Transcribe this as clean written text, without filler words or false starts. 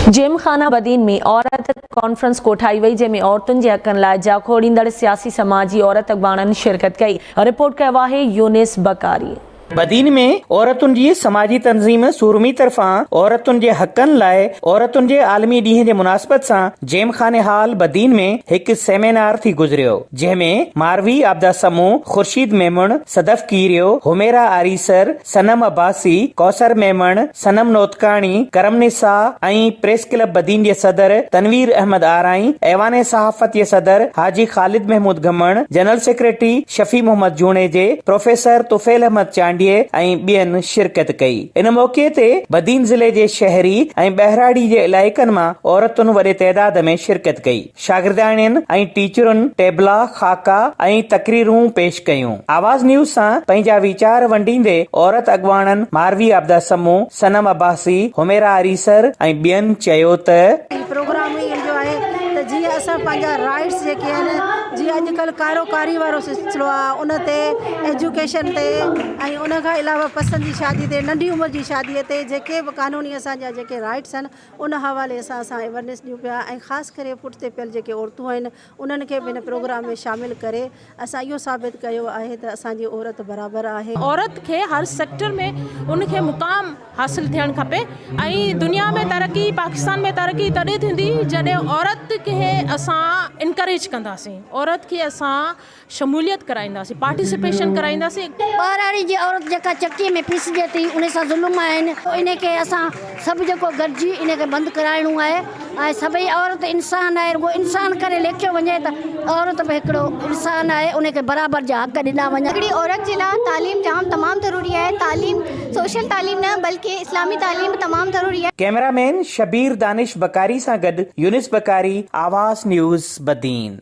Gym खाना बदीन में औरत कॉन्फ्रेंस कोठाई वई, जंहिंमें औरतुनि जे हक़नि लाइ जाखोड़ींदड़ सियासी समाजी औरत अॻवाननि शिरकत कई। रिपोर्ट कयो आहे यूनिस बकारी। बदीन में औरतुनि जी समाजी तंज़ीम सूरमी तरफ़ां औरतुनि जे हक़नि लाइ औरतुनि जे आलमी ॾींहं जे मुनासिबत सां जेम खाने हाल बदीन में हिकु सेमिनार थी गुज़रियो, जंहिंमें मारवी आबदा समूह, खुर्शीद मेमण, सदफ कीरियो, हुमेरा आरीसर, सनम अब्बासी, कौसर मेमण, सनम नोतकाणी, करम निसा ऐं प्रेस क्लब बदीन जे सदर तनवीर अहमद आराई, ऐवान सहाफ़त जे सदर हाजी ख़ालिद महमूद गमण, जनरल सेक्रेटरी शफी मोहम्मद जूणे, प्रोफेसर तुफैल अहमद चांडिये ऐं ॿियनि शिरकत कई। इन मौक़े ते बदीन ज़िले जे शहरी ऐं ॿहिराड़ी जे इलाइक़नि मां औरतुनि वॾे तइदाद में शिरकत कई। शागिर्दाणियुनि ऐं टीचरुनि टेबला, खाका ऐं तकरीरूं पेश कयूं। आवाज़ न्यूज़ सां पंहिंजा वीचार वंडींदे औरत अॻवाननि मारवी आबदा समूह, सनम अब्बासी, हुमेरा आरीसर ऐं ॿियनि चयो त प्रोग्राम ई ईंदो आहे त जीअं असां पंहिंजा राइट्स जेके आहिनि, जीअं अॼुकल्ह कारोकारी वारो सिलसिलो आहे, उन ते एजुकेशन ते ऐं उन खां अलावा पसंद जी शादी ते, नंढी उमिरि जी शादीअ ते जेके बि कानूनी असांजा जेके राइट्स आहिनि उन हवाले सां असां अवेयरनेस ॾियूं पिया। ऐं ख़ासि करे पुठिते पियल जेके औरतूं आहिनि उन्हनि खे बि हिन प्रोग्राम में शामिलु करे असां इहो साबित कयो आहे त असांजी औरत बराबरि आहे। औरत खे हर सेक्टर में उनखे मुक़ाम हासिल थियणु खपे ऐं दुनिया में तरक़ी, पाकिस्तान में तरक़ी तॾहिं थींदी जॾहिं औरत खे असां इनकरेज कंदासीं, औरत खे असां शमूलियत कराईंदासीं, पार्टिसिपेशन कराईंदासीं। ॿारहाड़ी जी औरत जेका चक्कीअ में पिसजे थी, उन सां ज़ुल्म आहिनि, इन खे असां सभु जेको गॾिजी इन खे बंदि कराइणो आहे। ऐं सभई औरत इंसान आहे, रुगो इंसान करे लेखियो वञे त औरत बि हिकिड़ो इंसान आहे, उन खे बराबरि जा हक़ ॾिना वञनि। हिकिड़ी औरत जे लाइ तालीम जाम तमामु ज़रूरी आहे। तालीम सोशल तालीम न बल्कि इस्लामी तालीम तमामु ज़रूरी आहे। कैमरामैन शबीर दानिश बकारी सां गॾु यूनिस बकारी, आवाज़ न्यूज़ बदीन।